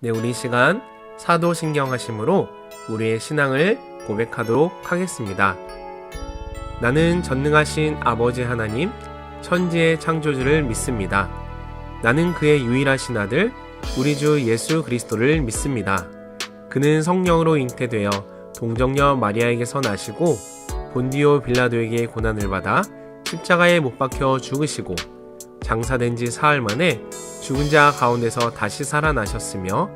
네, 우리 시간 사도신경하심으로 우리의 신앙을 고백하도록 하겠습니다. 나는 전능하신 아버지 하나님, 천지의 창조주를 믿습니다. 나는 그의 유일하신 아들, 우리 주 예수 그리스도를 믿습니다. 그는 성령으로 잉태되어 동정녀 마리아에게서 나시고 본디오 빌라도에게 고난을 받아 십자가에 못 박혀 죽으시고 장사된 지 사흘 만에 죽은 자 가운데서 다시 살아나셨으며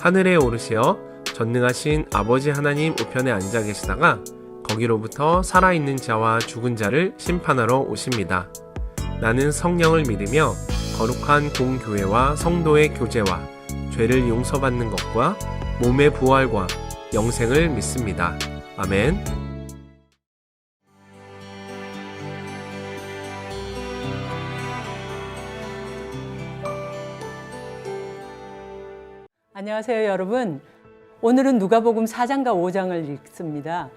하늘에 오르시어 전능하신 아버지 하나님 우편에 앉아 계시다가 거기로부터 살아있는 자와 죽은 자를 심판하러 오십니다. 나는 성령을 믿으며 거룩한 공교회와 성도의 교제와 죄를 용서받는 것과 몸의 부활과 영생을 믿습니다. 아멘. 안녕하세요, 여러분. 오늘은 누가복음 4장과 5장을 읽습니다.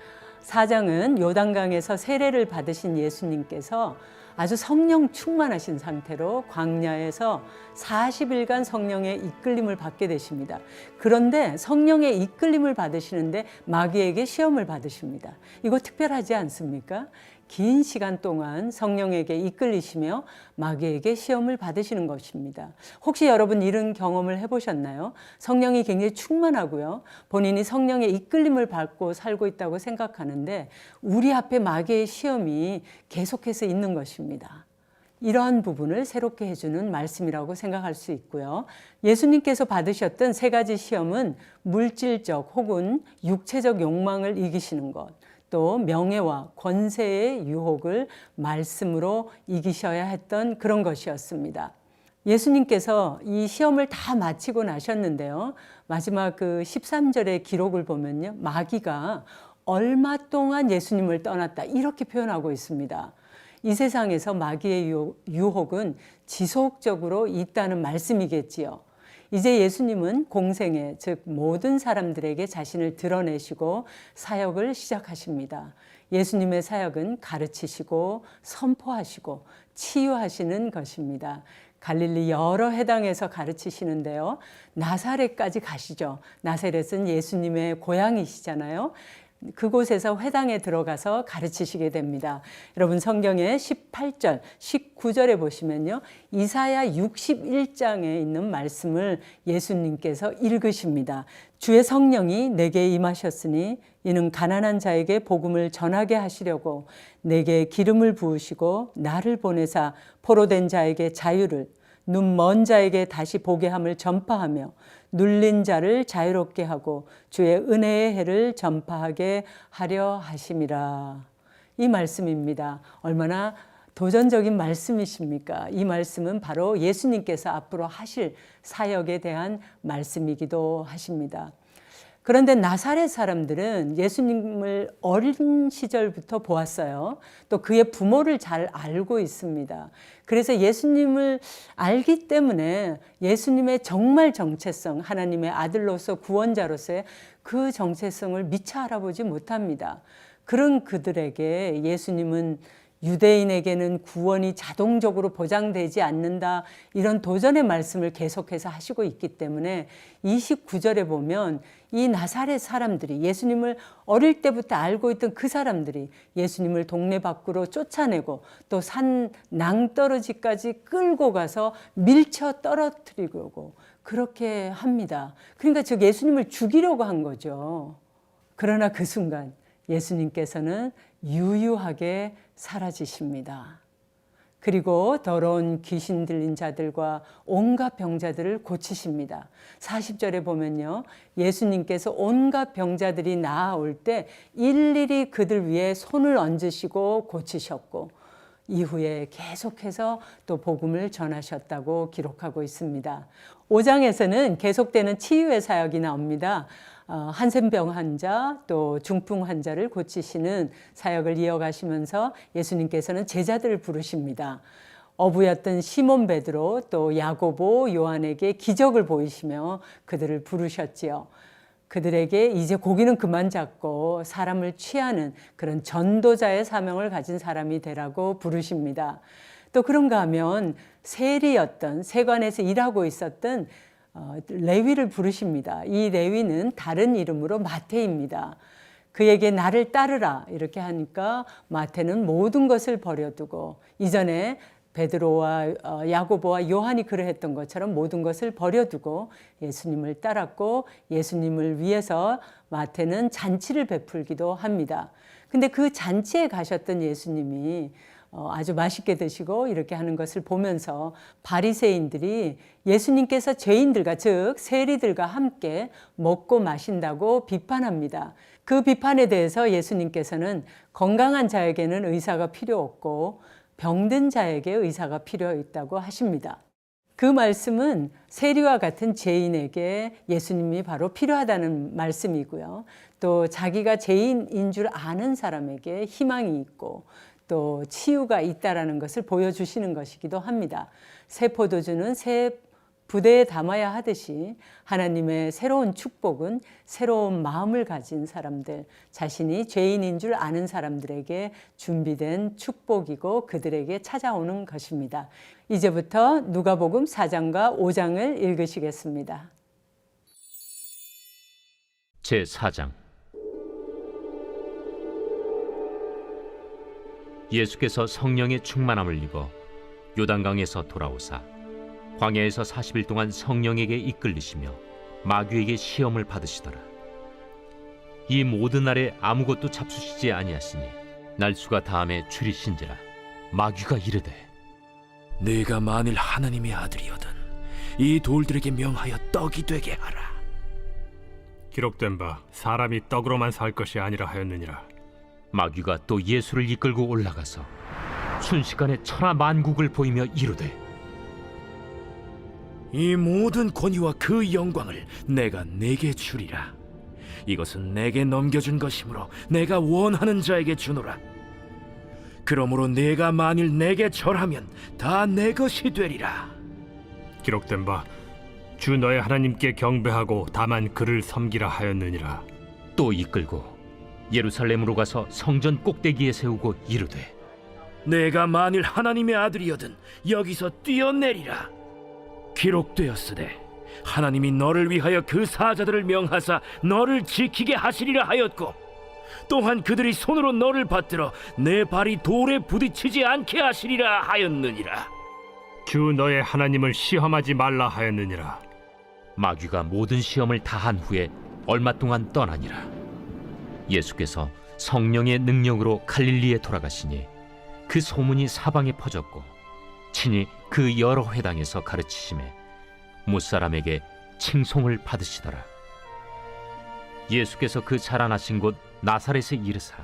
4장은 요단강에서 세례를 받으신 예수님께서 아주 성령 충만하신 상태로 광야에서 40일간 성령의 이끌림을 받게 되십니다. 그런데 성령의 이끌림을 받으시는데 마귀에게 시험을 받으십니다. 이거 특별하지 않습니까? 긴 시간 동안 성령에게 이끌리시며 마귀에게 시험을 받으시는 것입니다. 혹시 여러분 이런 경험을 해보셨나요? 성령이 굉장히 충만하고요. 본인이 성령의 이끌림을 받고 살고 있다고 생각하는데 우리 앞에 마귀의 시험이 계속해서 있는 것입니다. 이러한 부분을 새롭게 해주는 말씀이라고 생각할 수 있고요. 예수님께서 받으셨던 세 가지 시험은 물질적 혹은 육체적 욕망을 이기시는 것, 또 명예와 권세의 유혹을 말씀으로 이기셔야 했던 그런 것이었습니다. 예수님께서 이 시험을 다 마치고 나셨는데요. 마지막 그 13절의 기록을 보면요. 마귀가 얼마 동안 예수님을 떠났다 이렇게 표현하고 있습니다. 이 세상에서 마귀의 유혹은 지속적으로 있다는 말씀이겠지요. 이제 예수님은 공생애, 즉 모든 사람들에게 자신을 드러내시고 사역을 시작하십니다. 예수님의 사역은 가르치시고 선포하시고 치유하시는 것입니다. 갈릴리 여러 회당에서 가르치시는데요. 나사렛까지 가시죠. 나사렛은 예수님의 고향이시잖아요. 그곳에서 회당에 들어가서 가르치시게 됩니다. 여러분 성경의 18절, 19절에 보시면요. 이사야 61장에 있는 말씀을 예수님께서 읽으십니다. 주의 성령이 내게 임하셨으니 이는 가난한 자에게 복음을 전하게 하시려고 내게 기름을 부으시고 나를 보내사 포로된 자에게 자유를 눈 먼 자에게 다시 보게 함을 전파하며 눌린 자를 자유롭게 하고 주의 은혜의 해를 전파하게 하려 하심이라. 이 말씀입니다. 얼마나 도전적인 말씀이십니까? 이 말씀은 바로 예수님께서 앞으로 하실 사역에 대한 말씀이기도 하십니다. 그런데 나사렛 사람들은 예수님을 어린 시절부터 보았어요. 또 그의 부모를 잘 알고 있습니다. 그래서 예수님을 알기 때문에 예수님의 정말 정체성, 하나님의 아들로서 구원자로서의 그 정체성을 미처 알아보지 못합니다. 그런 그들에게 예수님은 유대인에게는 구원이 자동적으로 보장되지 않는다, 이런 도전의 말씀을 계속해서 하시고 있기 때문에 29절에 보면 이 나사렛 사람들이, 예수님을 어릴 때부터 알고 있던 그 사람들이 예수님을 동네 밖으로 쫓아내고 또 산 낭떠러지까지 끌고 가서 밀쳐 떨어뜨리려고 그렇게 합니다. 그러니까 즉 예수님을 죽이려고 한 거죠. 그러나 그 순간 예수님께서는 유유하게 사라지십니다. 그리고 더러운 귀신 들린 자들과 온갖 병자들을 고치십니다. 40절에 보면요. 예수님께서 온갖 병자들이 나아올 때 일일이 그들 위에 손을 얹으시고 고치셨고 이후에 계속해서 또 복음을 전하셨다고 기록하고 있습니다. 5장에서는 계속되는 치유의 사역이 나옵니다. 한센병 환자, 또 중풍 환자를 고치시는 사역을 이어가시면서 예수님께서는 제자들을 부르십니다. 어부였던 시몬 베드로, 또 야고보, 요한에게 기적을 보이시며 그들을 부르셨지요. 그들에게 이제 고기는 그만 잡고 사람을 취하는 그런 전도자의 사명을 가진 사람이 되라고 부르십니다. 또 그런가 하면 세리였던, 세관에서 일하고 있었던 레위를 부르십니다. 이 레위는 다른 이름으로 마태입니다. 그에게 나를 따르라 이렇게 하니까 마태는 모든 것을 버려두고 이전에 베드로와 야고보와 요한이 그러했던 것처럼 모든 것을 버려두고 예수님을 따랐고 예수님을 위해서 마태는 잔치를 베풀기도 합니다. 근데 그 잔치에 가셨던 예수님이 아주 맛있게 드시고 이렇게 하는 것을 보면서 바리새인들이 예수님께서 죄인들과 즉 세리들과 함께 먹고 마신다고 비판합니다. 그 비판에 대해서 예수님께서는 건강한 자에게는 의사가 필요 없고 병든 자에게 의사가 필요 있다고 하십니다. 그 말씀은 세리와 같은 죄인에게 예수님이 바로 필요하다는 말씀이고요. 또 자기가 죄인인 줄 아는 사람에게 희망이 있고 또 치유가 있다라는 것을 보여주시는 것이기도 합니다. 새 포도주는 새 부대에 담아야 하듯이 하나님의 새로운 축복은 새로운 마음을 가진 사람들, 자신이 죄인인 줄 아는 사람들에게 준비된 축복이고 그들에게 찾아오는 것입니다. 이제부터 누가복음 4장과 5장을 읽으시겠습니다. 제4장. 예수께서 성령의 충만함을 입어 요단강에서 돌아오사 광야에서 40일 동안 성령에게 이끌리시며 마귀에게 시험을 받으시더라. 이 모든 날에 아무것도 잡수시지 아니하시니 날수가 다함에 줄이신지라. 마귀가 이르되 네가 만일 하나님의 아들이거든 이 돌들에게 명하여 떡이 되게 하라. 기록된 바 사람이 떡으로만 살 것이 아니라 하였느니라. 마귀가 또 예수를 이끌고 올라가서 순식간에 천하 만국을 보이며 이르되 이 모든 권위와 그 영광을 내가 네게 주리라. 이것은 내게 넘겨준 것이므로 내가 원하는 자에게 주노라. 그러므로 네가 만일 내게 절하면 다 내 것이 되리라. 기록된 바 주 너의 하나님께 경배하고 다만 그를 섬기라 하였느니라. 또 이끌고 예루살렘으로 가서 성전 꼭대기에 세우고 이르되 내가 만일 하나님의 아들이거든 여기서 뛰어내리라. 기록되었으되 하나님이 너를 위하여 그 사자들을 명하사 너를 지키게 하시리라 하였고 또한 그들이 손으로 너를 받들어 내 발이 돌에 부딪히지 않게 하시리라 하였느니라. 주 너의 하나님을 시험하지 말라 하였느니라. 마귀가 모든 시험을 다한 후에 얼마 동안 떠나니라. 예수께서 성령의 능력으로 갈릴리에 돌아가시니 그 소문이 사방에 퍼졌고 친히 그 여러 회당에서 가르치심에 무사람에게 칭송을 받으시더라. 예수께서 그 자라나신 곳 나사렛에 이르사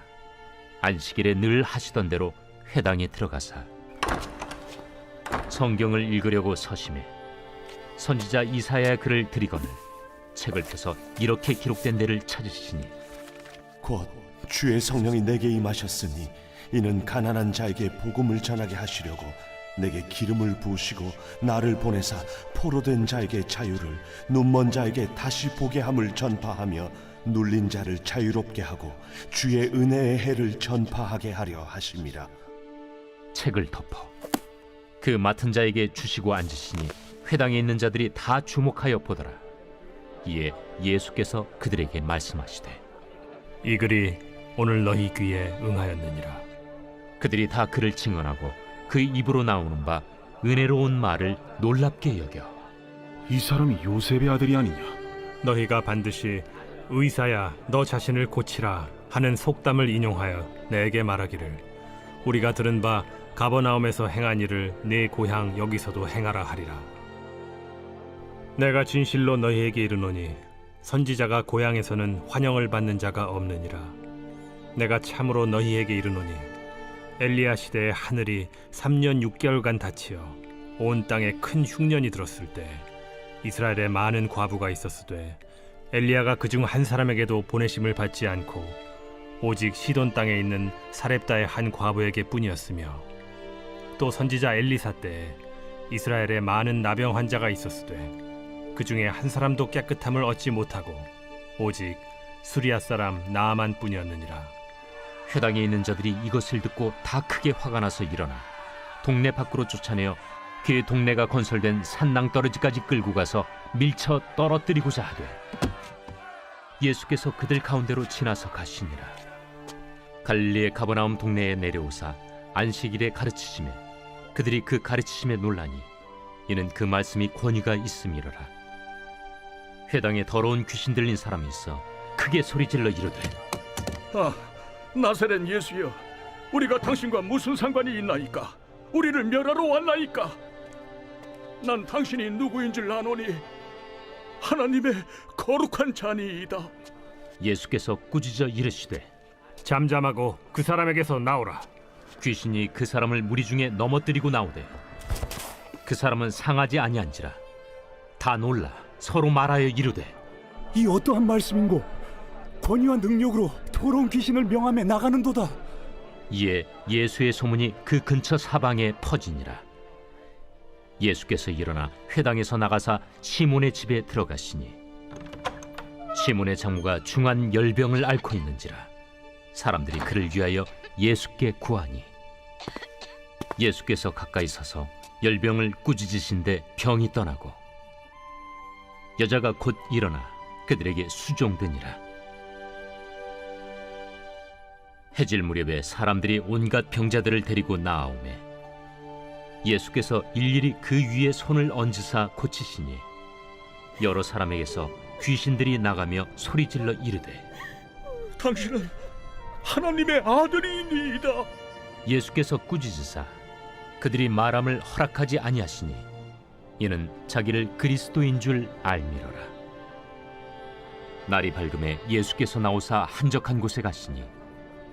안식일에 늘 하시던 대로 회당에 들어가사 성경을 읽으려고 서심해 선지자 이사야의 글을 들이거늘 책을 펴서 이렇게 기록된 데를 찾으시니 곧 주의 성령이 내게 임하셨으니 이는 가난한 자에게 복음을 전하게 하시려고 내게 기름을 부으시고 나를 보내사 포로된 자에게 자유를 눈먼 자에게 다시 보게 함을 전파하며 눌린 자를 자유롭게 하고 주의 은혜의 해를 전파하게 하려 하심이라. 책을 덮어 그 맡은 자에게 주시고 앉으시니 회당에 있는 자들이 다 주목하여 보더라. 이에 예수께서 그들에게 말씀하시되 이 글이 오늘 너희 귀에 응하였느니라. 그들이 다 그를 증언하고 그 입으로 나오는 바 은혜로운 말을 놀랍게 여겨 이 사람이 요셉의 아들이 아니냐? 너희가 반드시 의사야 너 자신을 고치라 하는 속담을 인용하여 내게 말하기를 우리가 들은 바 가버나움에서 행한 일을 네 고향 여기서도 행하라 하리라. 내가 진실로 너희에게 이르노니 선지자가 고향에서는 환영을 받는 자가 없느니라. 내가 참으로 너희에게 이르노니 엘리야 시대에 하늘이 3년 6개월간 닫히어 온 땅에 큰 흉년이 들었을 때 이스라엘에 많은 과부가 있었으되 엘리야가 그중 한 사람에게도 보내심을 받지 않고 오직 시돈 땅에 있는 사렙다의 한 과부에게 뿐이었으며 또 선지자 엘리사 때에 이스라엘에 많은 나병 환자가 있었으되 그 중에 한 사람도 깨끗함을 얻지 못하고 오직 수리아 사람 나아만 뿐이었느니라. 회당에 있는 자들이 이것을 듣고 다 크게 화가 나서 일어나 동네 밖으로 쫓아내어 그 동네가 건설된 산낭떠러지까지 끌고 가서 밀쳐 떨어뜨리고자 하되 예수께서 그들 가운데로 지나서 가시니라. 갈릴리의 가버나움 동네에 내려오사 안식일에 가르치시매 그들이 그 가르치심에 놀라니 이는 그 말씀이 권위가 있음이로라. 회당에 더러운 귀신 들린 사람이 있어 크게 소리질러 이르되 아, 나사렛 예수여, 우리가 당신과 무슨 상관이 있나이까? 우리를 멸하러 왔나이까? 난 당신이 누구인 줄 아노니 하나님의 거룩한 자니이다. 예수께서 꾸짖어 이르시되 잠잠하고 그 사람에게서 나오라. 귀신이 그 사람을 무리 중에 넘어뜨리고 나오되 그 사람은 상하지 아니한지라. 다 놀라 서로 말하여 이르되 이 어떠한 말씀인고? 권위와 능력으로 더러운 귀신을 명함에 나가는도다. 이에 예수의 소문이 그 근처 사방에 퍼지니라. 예수께서 일어나 회당에서 나가사 시몬의 집에 들어가시니 시몬의 장모가 중한 열병을 앓고 있는지라. 사람들이 그를 위하여 예수께 구하니 예수께서 가까이 서서 열병을 꾸짖으신데 병이 떠나고 여자가 곧 일어나 그들에게 수종되니라. 해질 무렵에 사람들이 온갖 병자들을 데리고 나아오매 예수께서 일일이 그 위에 손을 얹으사 고치시니 여러 사람에게서 귀신들이 나가며 소리질러 이르되 당신은 하나님의 아들이니이다. 예수께서 꾸짖으사 그들이 말함을 허락하지 아니하시니 이는 자기를 그리스도인 줄 알미로라. 날이 밝음에 예수께서 나오사 한적한 곳에 가시니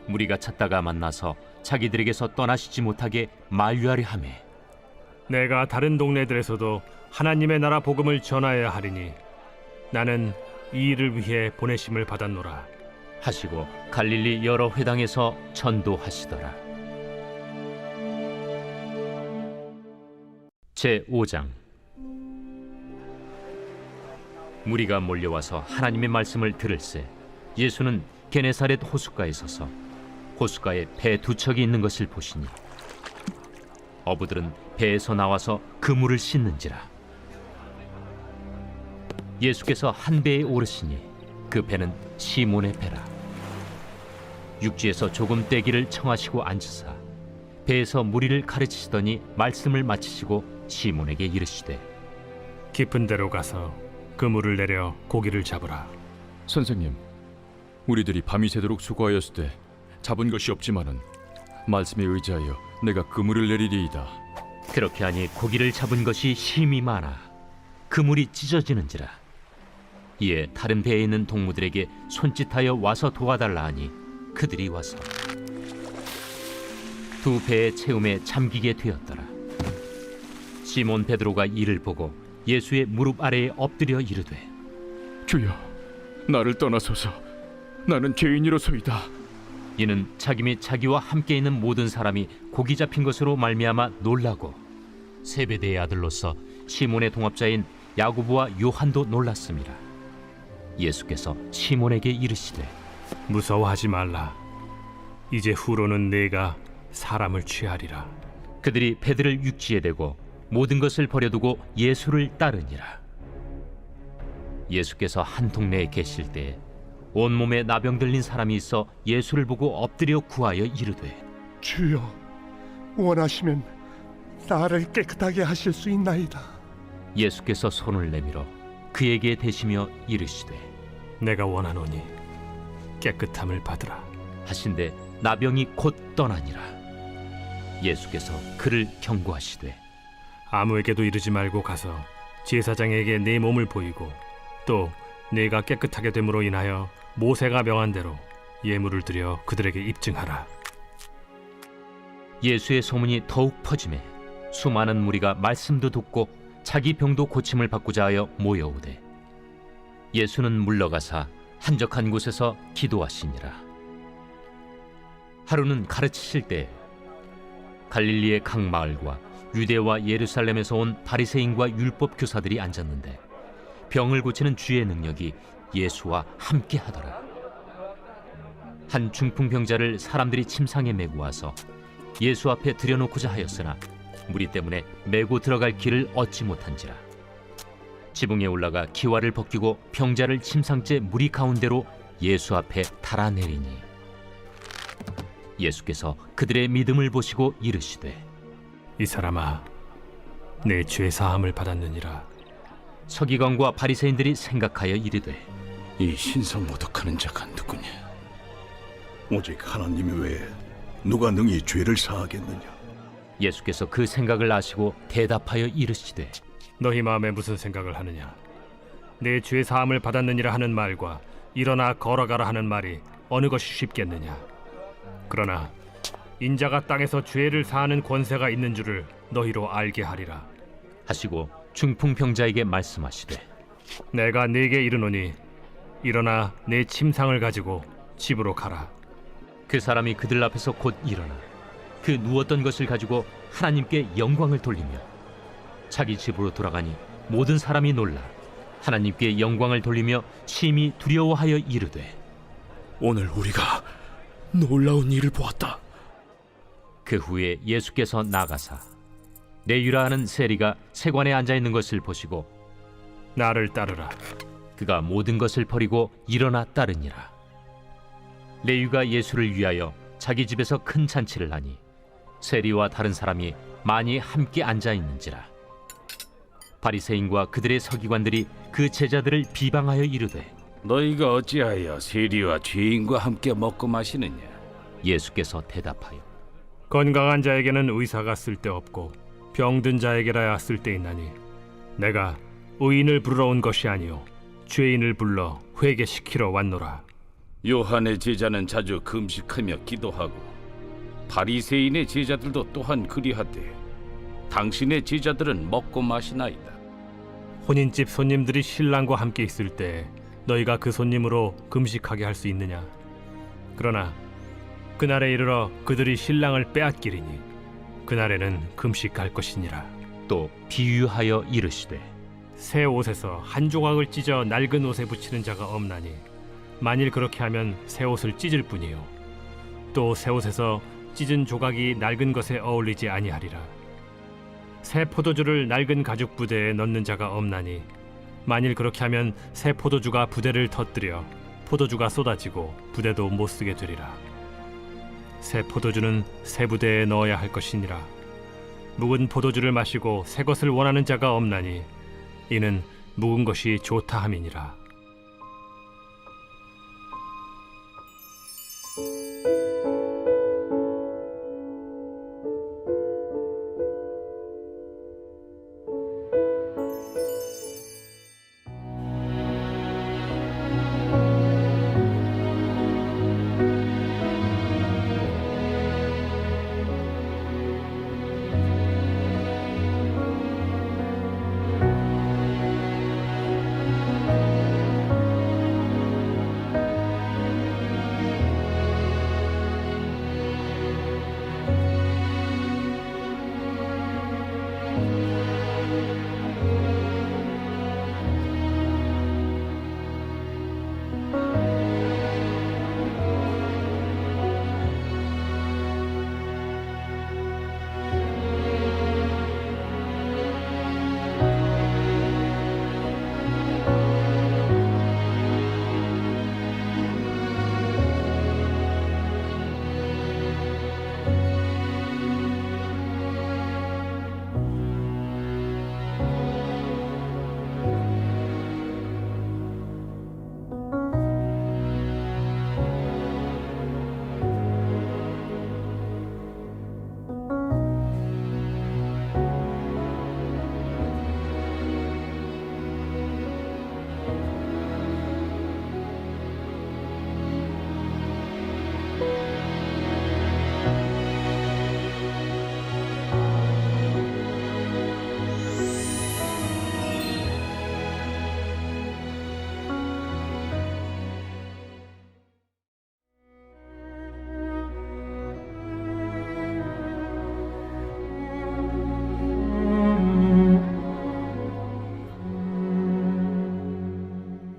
무리가 찾다가 만나서 자기들에게서 떠나시지 못하게 만류하려 하매 내가 다른 동네들에서도 하나님의 나라 복음을 전하여야 하리니 나는 이 일을 위해 보내심을 받았노라 하시고 갈릴리 여러 회당에서 전도하시더라. 제5장. 무리가 몰려와서 하나님의 말씀을 들을새 예수는 게네사렛 호숫가에 서서 호숫가에 배 두 척이 있는 것을 보시니 어부들은 배에서 나와서 그물을 씻는지라. 예수께서 한 배에 오르시니 그 배는 시몬의 배라. 육지에서 조금 떼기를 청하시고 앉으사 배에서 무리를 가르치시더니 말씀을 마치시고 시몬에게 이르시되 깊은 데로 가서 그물을 내려 고기를 잡으라. 선생님, 우리들이 밤이 새도록 수고하였으되 잡은 것이 없지만은 말씀에 의지하여 내가 그물을 내리리이다. 그렇게 하니 고기를 잡은 것이 심히 많아 그물이 찢어지는지라. 이에 다른 배에 있는 동무들에게 손짓하여 와서 도와달라 하니 그들이 와서 두 배의 채움에 잠기게 되었더라. 시몬 베드로가 이를 보고 예수의 무릎 아래에 엎드려 이르되 주여, 나를 떠나소서. 나는 죄인이로소이다. 이는 자기 및 자기와 함께 있는 모든 사람이 고기 잡힌 것으로 말미암아 놀라고 세베대의 아들로서 시몬의 동업자인 야고보와 요한도 놀랐습니다. 예수께서 시몬에게 이르시되 무서워하지 말라. 이제 후로는 내가 사람을 취하리라. 그들이 배들을 육지에 대고 모든 것을 버려두고 예수를 따르니라. 예수께서 한 동네에 계실 때에 온몸에 나병 들린 사람이 있어 예수를 보고 엎드려 구하여 이르되 주여, 원하시면 나를 깨끗하게 하실 수 있나이다. 예수께서 손을 내밀어 그에게 대시며 이르시되 내가 원하노니 깨끗함을 받으라 하신데 나병이 곧 떠나니라. 예수께서 그를 경고하시되 아무에게도 이르지 말고 가서 제사장에게 내 몸을 보이고 또 내가 깨끗하게 됨으로 인하여 모세가 명한 대로 예물을 드려 그들에게 입증하라. 예수의 소문이 더욱 퍼지매 수많은 무리가 말씀도 듣고 자기 병도 고침을 받고자 하여 모여오되 예수는 물러가사 한적한 곳에서 기도하시니라. 하루는 가르치실 때 갈릴리의 각 마을과 유대와 예루살렘에서 온 바리새인과 율법 교사들이 앉았는데 병을 고치는 주의 능력이 예수와 함께 하더라. 한 중풍병자를 사람들이 침상에 메고 와서 예수 앞에 들여놓고자 하였으나 무리 때문에 메고 들어갈 길을 얻지 못한지라. 지붕에 올라가 기와를 벗기고 병자를 침상째 무리 가운데로 예수 앞에 달아내리니 예수께서 그들의 믿음을 보시고 이르시되 이 사람아, 내 죄 사함을 받았느니라. 서기관과 바리새인들이 생각하여 이르되 이 신성 모독하는 자가 누구냐? 오직 하나님 외에 누가 능히 죄를 사하겠느냐? 예수께서 그 생각을 아시고 대답하여 이르시되 너희 마음에 무슨 생각을 하느냐? 내 죄 사함을 받았느니라 하는 말과 일어나 걸어가라 하는 말이 어느 것이 쉽겠느냐? 그러나 인자가 땅에서 죄를 사하는 권세가 있는 줄을 너희로 알게 하리라. 하시고 중풍병자에게 말씀하시되 내가 네게 이르노니 일어나 내 침상을 가지고 집으로 가라. 그 사람이 그들 앞에서 곧 일어나 그 누웠던 것을 가지고 하나님께 영광을 돌리며 자기 집으로 돌아가니 모든 사람이 놀라 하나님께 영광을 돌리며 심히 두려워하여 이르되 오늘 우리가 놀라운 일을 보았다. 그 후에 예수께서 나가사 네유라 하는 세리가 세관에 앉아 있는 것을 보시고 나를 따르라. 그가 모든 것을 버리고 일어나 따르니라. 레위가 예수를 위하여 자기 집에서 큰 잔치를 하니 세리와 다른 사람이 많이 함께 앉아 있는지라. 바리새인과 그들의 서기관들이 그 제자들을 비방하여 이르되 너희가 어찌하여 세리와 죄인과 함께 먹고 마시느냐? 예수께서 대답하여 건강한 자에게는 의사가 쓸데없고 병든 자에게라야 쓸데있나니 내가 의인을 부르러 온 것이 아니요 죄인을 불러 회개시키러 왔노라. 요한의 제자는 자주 금식하며 기도하고 바리새인의 제자들도 또한 그리하되 당신의 제자들은 먹고 마시나이다. 혼인집 손님들이 신랑과 함께 있을 때 너희가 그 손님으로 금식하게 할 수 있느냐? 그러나 그날에 이르러 그들이 신랑을 빼앗기리니 그날에는 금식할 것이니라. 또 비유하여 이르시되 새 옷에서 한 조각을 찢어 낡은 옷에 붙이는 자가 없나니 만일 그렇게 하면 새 옷을 찢을 뿐이요 또 새 옷에서 찢은 조각이 낡은 것에 어울리지 아니하리라. 새 포도주를 낡은 가죽 부대에 넣는 자가 없나니 만일 그렇게 하면 새 포도주가 부대를 터뜨려 포도주가 쏟아지고 부대도 못 쓰게 되리라. 새 포도주는 새 부대에 넣어야 할 것이니라. 묵은 포도주를 마시고 새 것을 원하는 자가 없나니 이는 묵은 것이 좋다 함이니라.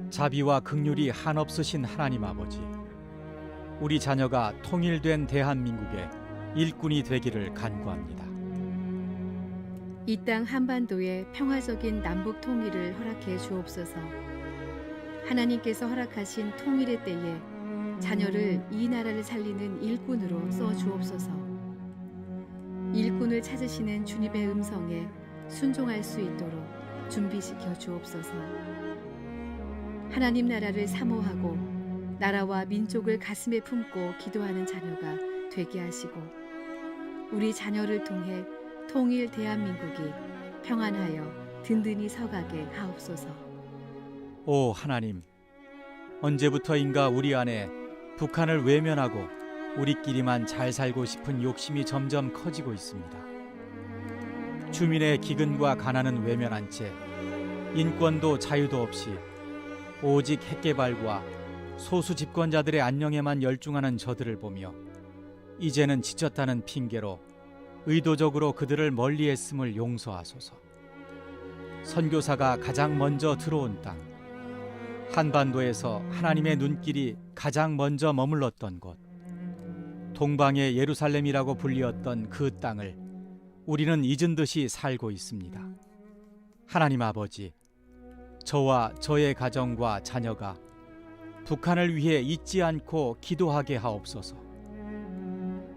자비와 긍휼이 한없으신 하나님 아버지, 우리 자녀가 통일된 대한민국의 일꾼이 되기를 간구합니다. 이 땅 한반도에 평화적인 남북 통일을 허락해 주옵소서. 하나님께서 허락하신 통일의 때에 자녀를 이 나라를 살리는 일꾼으로 써 주옵소서. 일꾼을 찾으시는 주님의 음성에 순종할 수 있도록 준비시켜 주옵소서. 하나님 나라를 사모하고 나라와 민족을 가슴에 품고 기도하는 자녀가 되게 하시고 우리 자녀를 통해 통일 대한민국이 평안하여 든든히 서가게 하옵소서. 오 하나님, 언제부터인가 우리 안에 북한을 외면하고 우리끼리만 잘 살고 싶은 욕심이 점점 커지고 있습니다. 주민의 기근과 가난은 외면한 채 인권도 자유도 없이 오직 핵개발과 소수 집권자들의 안녕에만 열중하는 저들을 보며 이제는 지쳤다는 핑계로 의도적으로 그들을 멀리했음을 용서하소서. 선교사가 가장 먼저 들어온 땅, 한반도에서 하나님의 눈길이 가장 먼저 머물렀던 곳, 동방의 예루살렘이라고 불리었던 그 땅을 우리는 잊은 듯이 살고 있습니다. 하나님 아버지, 저와 저의 가정과 자녀가 북한을 위해 잊지 않고 기도하게 하옵소서.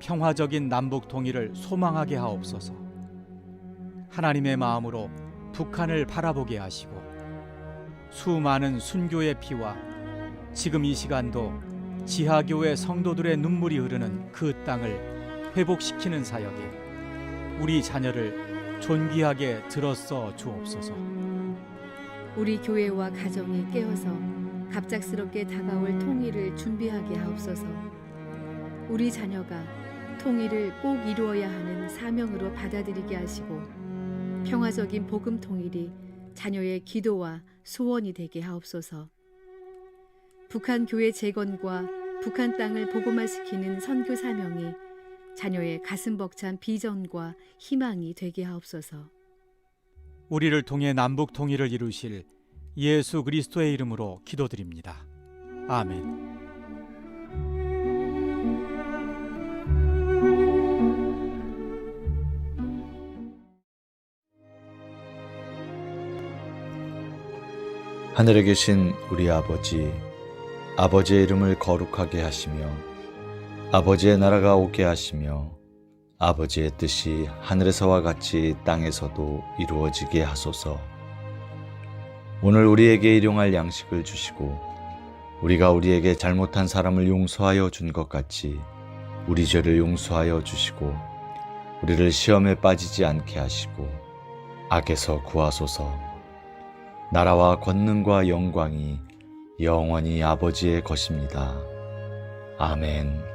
평화적인 남북 통일을 소망하게 하옵소서. 하나님의 마음으로 북한을 바라보게 하시고 수많은 순교의 피와 지금 이 시간도 지하교회 성도들의 눈물이 흐르는 그 땅을 회복시키는 사역에 우리 자녀를 존귀하게 들어써 주옵소서. 우리 교회와 가정이 깨어서 갑작스럽게 다가올 통일을 준비하게 하옵소서. 우리 자녀가 통일을 꼭 이루어야 하는 사명으로 받아들이게 하시고 평화적인 복음 통일이 자녀의 기도와 소원이 되게 하옵소서. 북한 교회 재건과 북한 땅을 복음화시키는 선교 사명이 자녀의 가슴 벅찬 비전과 희망이 되게 하옵소서. 우리를 통해 남북 통일을 이루실 예수 그리스도의 이름으로 기도드립니다. 아멘. 하늘에 계신 우리 아버지, 아버지의 이름을 거룩하게 하시며 아버지의 나라가 오게 하시며 아버지의 뜻이 하늘에서와 같이 땅에서도 이루어지게 하소서. 오늘 우리에게 일용할 양식을 주시고 우리가 우리에게 잘못한 사람을 용서하여 준 것 같이 우리 죄를 용서하여 주시고 우리를 시험에 빠지지 않게 하시고 악에서 구하소서. 나라와 권능과 영광이 영원히 아버지의 것입니다. 아멘.